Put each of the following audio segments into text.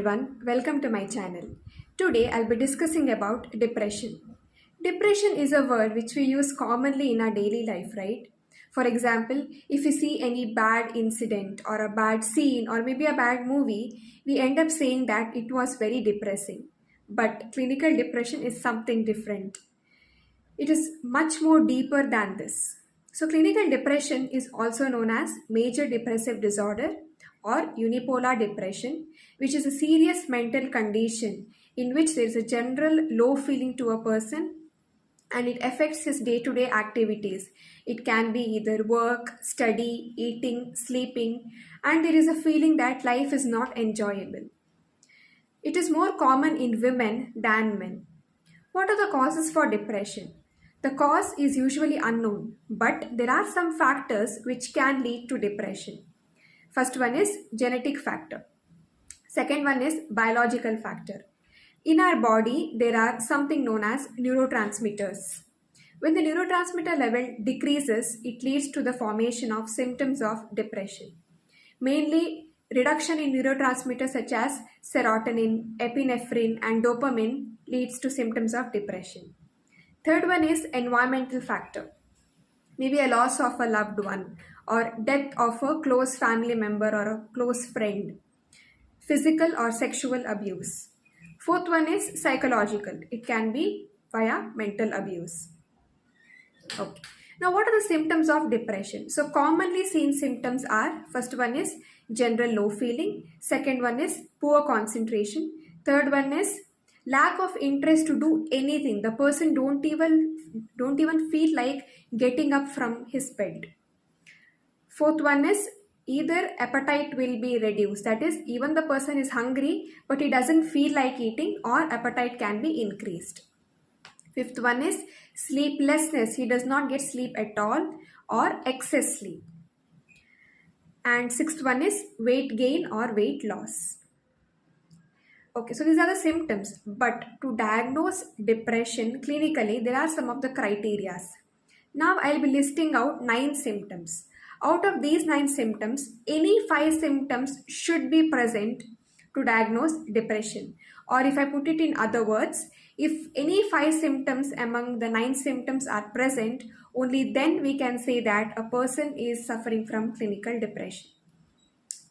everyone, welcome to my channel. Today I'll be discussing about depression. Depression is a word which we use commonly in our daily life, right? For example, if we see any bad incident or a bad scene or maybe a bad movie, we end up saying that it was very depressing. But clinical depression is something different. It is much more deeper than this. So, clinical depression is also known as major depressive disorder or unipolar depression, which is a serious mental condition in which there is a general low feeling to a person and it affects his day to day activities. It can be either work, study, eating, sleeping, and there is a feeling that life is not enjoyable. It is more common in women than men. What are the causes for depression? The cause is usually unknown, but there are some factors which can lead to depression. First one is genetic factor. Second one is biological factor. In our body, there are something known as neurotransmitters. When the neurotransmitter level decreases, it leads to the formation of symptoms of depression. Mainly, reduction in neurotransmitters such as serotonin, epinephrine, and dopamine leads to symptoms of depression. Third one is environmental factor. Maybe a loss of a loved one or death of a close family member or a close friend. Physical or sexual abuse. Fourth one is psychological. It can be via mental abuse. Okay. Now, what are the symptoms of depression? So, commonly seen symptoms are, first one is general low feeling. Second one is poor concentration. Third one is lack of interest to do anything. The person don't even feel like getting up from his bed. Fourth one is either appetite will be reduced. That is, even the person is hungry, but he doesn't feel like eating, or appetite can be increased. Fifth one is sleeplessness. He does not get sleep at all or excess sleep. And sixth one is weight gain or weight loss. Okay, so these are the symptoms. But to diagnose depression clinically, there are some of the criterias. Now I'll be listing out 9 symptoms. Out of these 9 symptoms, any 5 symptoms should be present to diagnose depression. Or if I put it in other words, if any 5 symptoms among the 9 symptoms are present, only then we can say that a person is suffering from clinical depression.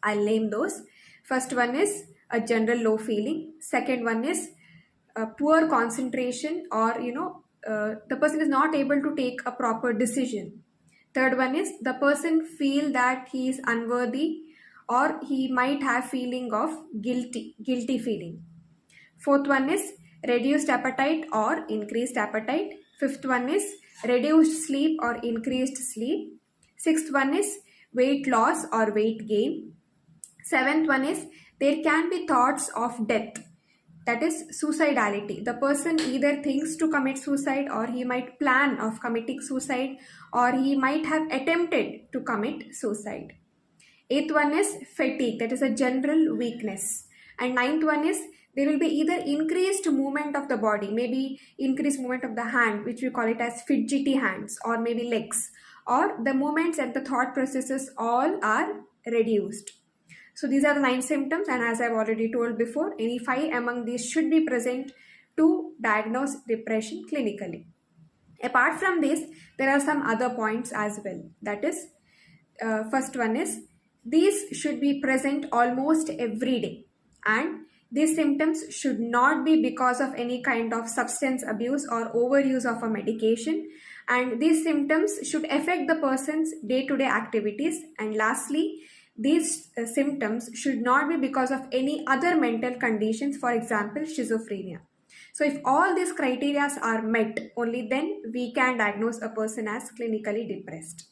I'll name those. First one is a general low feeling. Second one is poor concentration, or the person is not able to take a proper decision. Third one is the person feel that he is unworthy, or he might have feeling of guilty feeling. Fourth one is reduced appetite or increased appetite. Fifth one is reduced sleep or increased sleep. Sixth one is weight loss or weight gain. Seventh one is there can be thoughts of death, that is suicidality. The person either thinks to commit suicide, or he might plan of committing suicide, or he might have attempted to commit suicide. Eighth one is fatigue, that is a general weakness. And ninth one is there will be either increased movement of the body, maybe increased movement of the hand, which we call it as fidgety hands, or maybe legs, or the movements and the thought processes all are reduced. So these are the 9 symptoms, and as I've already told before, any 5 among these should be present to diagnose depression clinically. Apart from this, there are some other points as well. That is, first one is these should be present almost every day, and these symptoms should not be because of any kind of substance abuse or overuse of a medication, and these symptoms should affect the person's day-to-day activities. And lastly, these symptoms should not be because of any other mental conditions, for example, schizophrenia. So if all these criteria are met, only then we can diagnose a person as clinically depressed.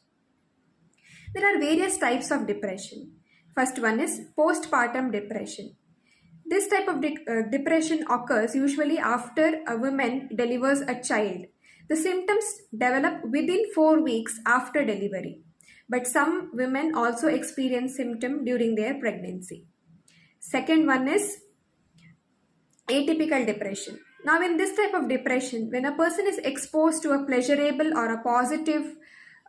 There are various types of depression. First one is postpartum depression. This type of depression occurs usually after a woman delivers a child. The symptoms develop within 4 weeks after delivery. But some women also experience symptoms during their pregnancy. Second one is atypical depression. Now, in this type of depression, when a person is exposed to a pleasurable or a positive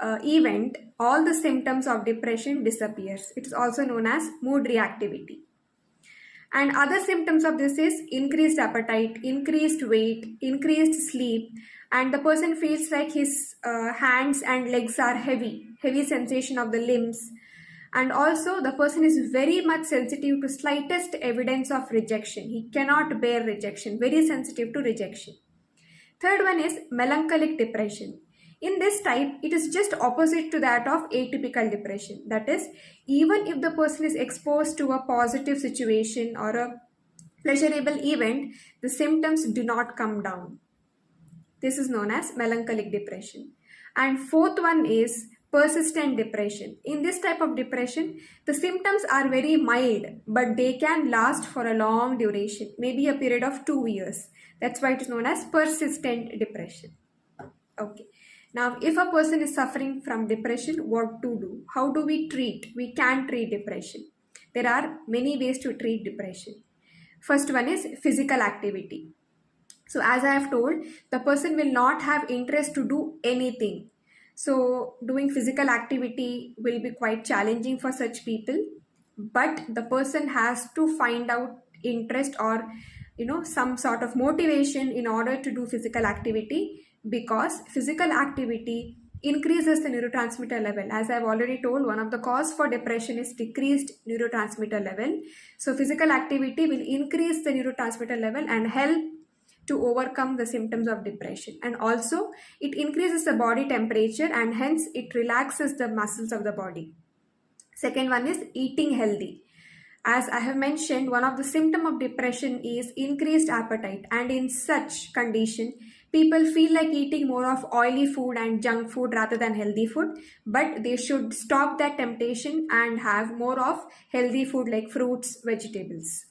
event, all the symptoms of depression disappears. It is also known as mood reactivity. And other symptoms of this is increased appetite, increased weight, increased sleep, and the person feels like his hands and legs are heavy sensation of the limbs. And also the person is very much sensitive to slightest evidence of rejection. He cannot bear rejection, very sensitive to rejection. Third one is melancholic depression. In this type, it is just opposite to that of atypical depression. That is, even if the person is exposed to a positive situation or a pleasurable event, the symptoms do not come down. This is known as melancholic depression. And fourth one is persistent depression. In this type of depression, the symptoms are very mild, but they can last for a long duration, maybe a period of 2 years. That's why it is known as persistent depression. Okay. Now, if a person is suffering from depression, what to do? How do we treat? We can treat depression. There are many ways to treat depression. First one is physical activity. So as I have told, the person will not have interest to do anything. So doing physical activity will be quite challenging for such people, but the person has to find out interest or some sort of motivation in order to do physical activity, because physical activity increases the neurotransmitter level. As I've already told, one of the cause for depression is decreased neurotransmitter level. So physical activity will increase the neurotransmitter level and help to overcome the symptoms of depression. And also it increases the body temperature and hence it relaxes the muscles of the body. Second one is eating healthy. As I have mentioned, one of the symptoms of depression is increased appetite, and in such condition people feel like eating more of oily food and junk food rather than healthy food, but they should stop that temptation and have more of healthy food like fruits, vegetables.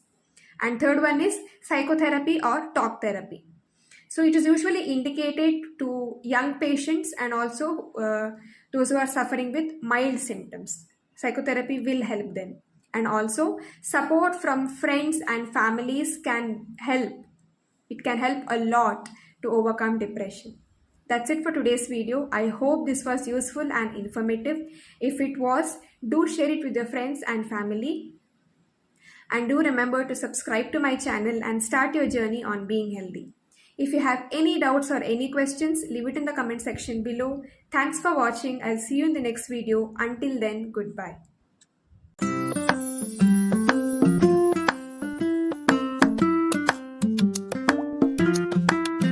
And third one is psychotherapy or talk therapy. So it is usually indicated to young patients and also those who are suffering with mild symptoms. Psychotherapy will help them. And also support from friends and families can help. It can help a lot to overcome depression. That's it for today's video. I hope this was useful and informative. If it was, do share it with your friends and family. And do remember to subscribe to my channel and start your journey on being healthy. If you have any doubts or any questions, leave it in the comment section below. Thanks for watching. I'll see you in the next video. Until then, goodbye.